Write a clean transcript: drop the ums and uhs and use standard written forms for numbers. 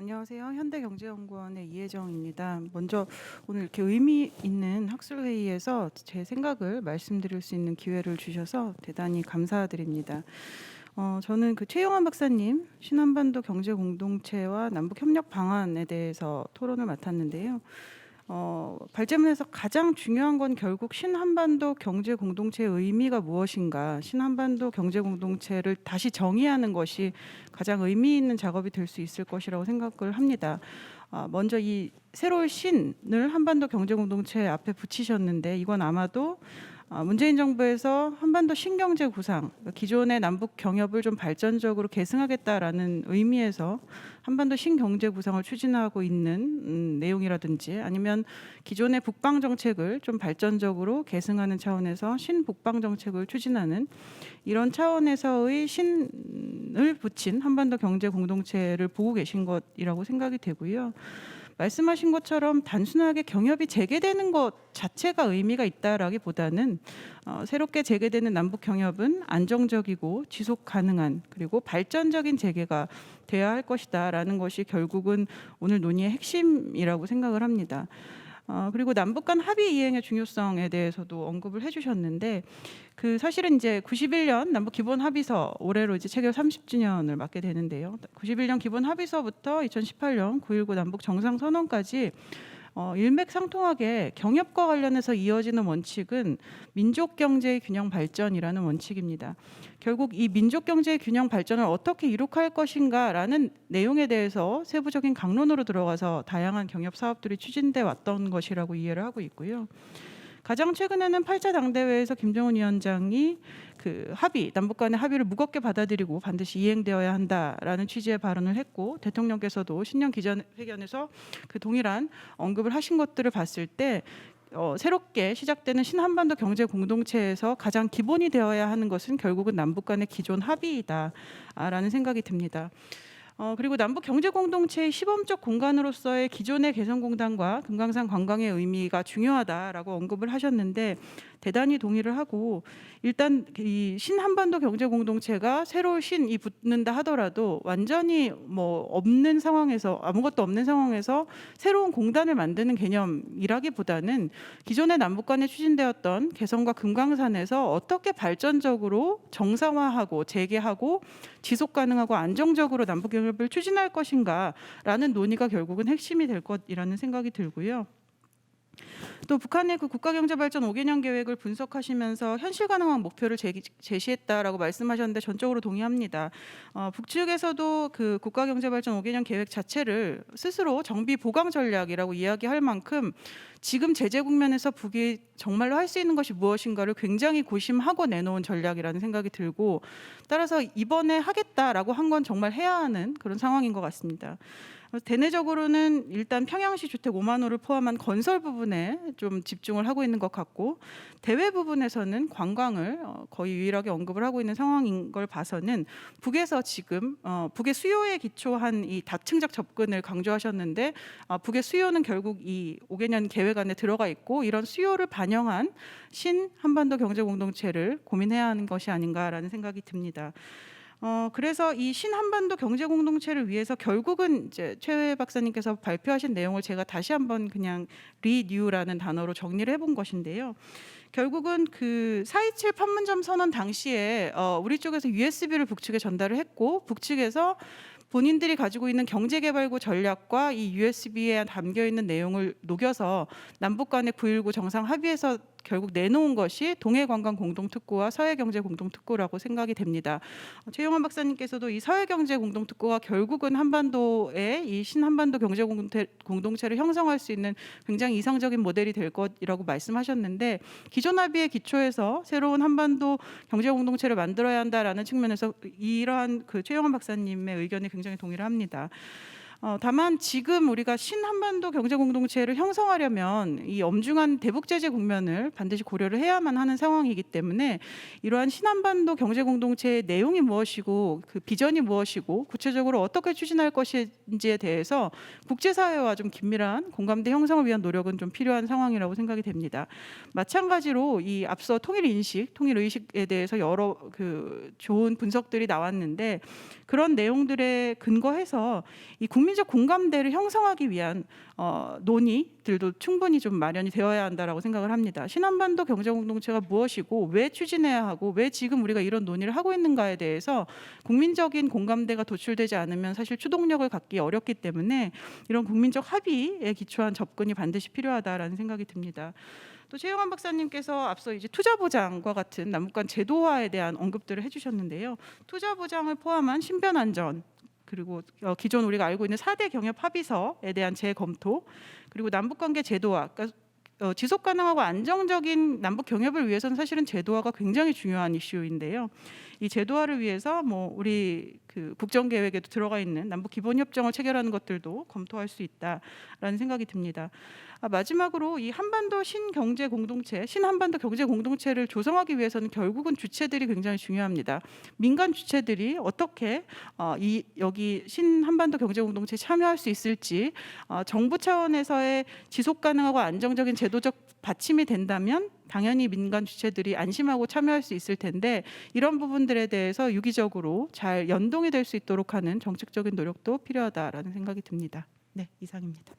안녕하세요. 현대경제연구원의 이혜정입니다. 먼저 오늘 이렇게 의미 있는 학술회의에서 제 생각을 말씀드릴 수 있는 기회를 주셔서 대단히 감사드립니다. 저는 그 최영환 박사님 신한반도 경제공동체와 남북협력 방안에 대해서 토론을 맡았는데요. 발제문에서 가장 중요한 건 결국 신한반도 경제공동체의 의미가 무엇인가, 신한반도 경제공동체를 다시 정의하는 것이 가장 의미 있는 작업이 될 수 있을 것이라고 생각을 합니다. 먼저 이 새로운 신을 한반도 경제공동체 앞에 붙이셨는데 이건 아마도 문재인 정부에서 한반도 신경제 구상, 기존의 남북 경협을 좀 발전적으로 계승하겠다라는 의미에서 한반도 신경제 구상을 추진하고 있는 내용이라든지, 아니면 기존의 북방 정책을 좀 발전적으로 계승하는 차원에서 신북방 정책을 추진하는 이런 차원에서의 신을 붙인 한반도 경제 공동체를 보고 계신 것이라고 생각이 되고요. 말씀하신 것처럼 단순하게 경협이 재개되는 것 자체가 의미가 있다라기보다는 새롭게 재개되는 남북 경협은 안정적이고 지속 가능한, 그리고 발전적인 재개가 돼야 할 것이다라는 것이 결국은 오늘 논의의 핵심이라고 생각을 합니다. 그리고 남북 간 합의 이행의 중요성에 대해서도 언급을 해주셨는데, 그 사실은 이제 91년 남북 기본 합의서, 올해로 이제 체결 30주년을 맞게 되는데요. 91년 기본 합의서부터 2018년 9.19 남북 정상선언까지 일맥상통하게 경협과 관련해서 이어지는 원칙은 민족 경제의 균형 발전이라는 원칙입니다. 결국 이 민족 경제의 균형 발전을 어떻게 이룩할 것인가라는 내용에 대해서 세부적인 강론으로 들어가서 다양한 경협 사업들이 추진돼 왔던 것이라고 이해를 하고 있고요. 가장 최근에는 8차 당대회에서 김정은 위원장이 그 합의, 남북 간의 합의를 무겁게 받아들이고 반드시 이행되어야 한다라는 취지의 발언을 했고, 대통령께서도 신년 기자회견에서 그 동일한 언급을 하신 것들을 봤을 때 새롭게 시작되는 신한반도 경제 공동체에서 가장 기본이 되어야 하는 것은 결국은 남북 간의 기존 합의이다라는 생각이 듭니다. 그리고 남북 경제 공동체의 시범적 공간으로서의 기존의 개성공단과 금강산 관광의 의미가 중요하다라고 언급을 하셨는데 대단히 동의를 하고, 일단 이 신한반도 경제 공동체가 새로운 신이 붙는다 하더라도 완전히 뭐 없는 상황에서, 아무것도 없는 상황에서 새로운 공단을 만드는 개념이라기보다는 기존의 남북 간에 추진되었던 개성과 금강산에서 어떻게 발전적으로 정상화하고 재개하고 지속 가능하고 안정적으로 남북 경협을 추진할 것인가라는 논의가 결국은 핵심이 될 것이라는 생각이 들고요. 또 북한의 그 국가경제발전 5개년 계획을 분석하시면서 현실 가능한 목표를 제시했다라고 말씀하셨는데 전적으로 동의합니다. 북측에서도 그 국가경제발전 5개년 계획 자체를 스스로 정비 보강 전략이라고 이야기할 만큼 지금 제재 국면에서 북이 정말로 할 수 있는 것이 무엇인가를 굉장히 고심하고 내놓은 전략이라는 생각이 들고, 따라서 이번에 하겠다라고 한 건 정말 해야 하는 그런 상황인 것 같습니다. 대내적으로는 일단 평양시 주택 5만 호를 포함한 건설 부분에 좀 집중을 하고 있는 것 같고, 대외 부분에서는 관광을 거의 유일하게 언급을 하고 있는 상황인 걸 봐서는 북에서 지금 북의 수요에 기초한 이 다층적 접근을 강조하셨는데, 북의 수요는 결국 이 5개년 계획 안에 들어가 있고, 이런 수요를 반영한 신 한반도 경제 공동체를 고민해야 하는 것이 아닌가라는 생각이 듭니다. 그래서 이 신한반도 경제 공동체를 위해서 결국은 이제 최 박사님께서 발표하신 내용을 제가 다시 한번 그냥 리뉴라는 단어로 정리를 해본 것인데요. 결국은 그 4.27 판문점 선언 당시에 우리 쪽에서 USB를 북측에 전달을 했고, 북측에서 본인들이 가지고 있는 경제개발구 전략과 이 USB에 담겨 있는 내용을 녹여서 남북 간의 9.19 정상 합의에서 결국 내놓은 것이 동해관광 공동특구와 서해경제 공동특구라고 생각이 됩니다. 최영환 박사님께서도 이 서해경제 공동특구가 결국은 한반도의 이 신한반도 경제 공동체를 형성할 수 있는 굉장히 이상적인 모델이 될 것이라고 말씀하셨는데, 기존 합의에 기초해서 새로운 한반도 경제 공동체를 만들어야 한다라는 측면에서 이러한 그 최영환 박사님의 의견에 굉장히 동의를 합니다. 다만 지금 우리가 신한반도 경제 공동체를 형성하려면 이 엄중한 대북 제재 국면을 반드시 고려를 해야만 하는 상황이기 때문에, 이러한 신한반도 경제 공동체의 내용이 무엇이고 그 비전이 무엇이고 구체적으로 어떻게 추진할 것인지에 대해서 국제사회와 좀 긴밀한 공감대 형성을 위한 노력은 좀 필요한 상황이라고 생각이 됩니다. 마찬가지로 이 앞서 통일 인식, 통일 의식에 대해서 여러 그 좋은 분석들이 나왔는데, 그런 내용들에 근거해서 이 국민 국민적 공감대를 형성하기 위한 논의들도 충분히 좀 마련이 되어야 한다라고 생각을 합니다. 신한반도 경제공동체가 무엇이고 왜 추진해야 하고 왜 지금 우리가 이런 논의를 하고 있는가에 대해서 국민적인 공감대가 도출되지 않으면 사실 추동력을 갖기 어렵기 때문에 이런 국민적 합의에 기초한 접근이 반드시 필요하다라는 생각이 듭니다. 또 최영환 박사님께서 앞서 이제 투자 보장과 같은 남북 간 제도화에 대한 언급들을 해주셨는데요. 투자 보장을 포함한 신변 안전, 그리고 기존 우리가 알고 있는 4대 경협 합의서에 대한 재검토, 그리고 남북 관계 제도화, 그러니까 지속 가능하고 안정적인 남북 경협을 위해서는 사실은 제도화가 굉장히 중요한 이슈인데요. 이 제도화를 위해서 뭐 우리 그 국정 계획에도 들어가 있는 남북 기본 협정을 체결하는 것들도 검토할 수 있다라는 생각이 듭니다. 마지막으로 이 한반도 신경제 공동체, 신한반도 경제 공동체를 조성하기 위해서는 결국은 주체들이 굉장히 중요합니다. 민간 주체들이 어떻게 여기 신한반도 경제 공동체에 참여할 수 있을지, 정부 차원에서의 지속 가능하고 안정적인 제도적 받침이 된다면 당연히 민간 주체들이 안심하고 참여할 수 있을 텐데, 이런 부분들에 대해서 유기적으로 잘 연동이 될 수 있도록 하는 정책적인 노력도 필요하다라는 생각이 듭니다. 네, 이상입니다.